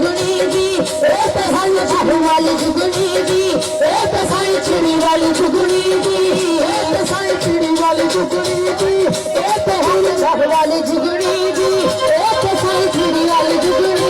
जुगनी दी तो साई चाबू वाली जुगनी दी तो साई चिड़ी वाली जुगनी दी तो साई चिड़ी वाली जुगनी दी तो हम चाबू वाली जुगनी दी तो साई चिड़ी वाली जुगनी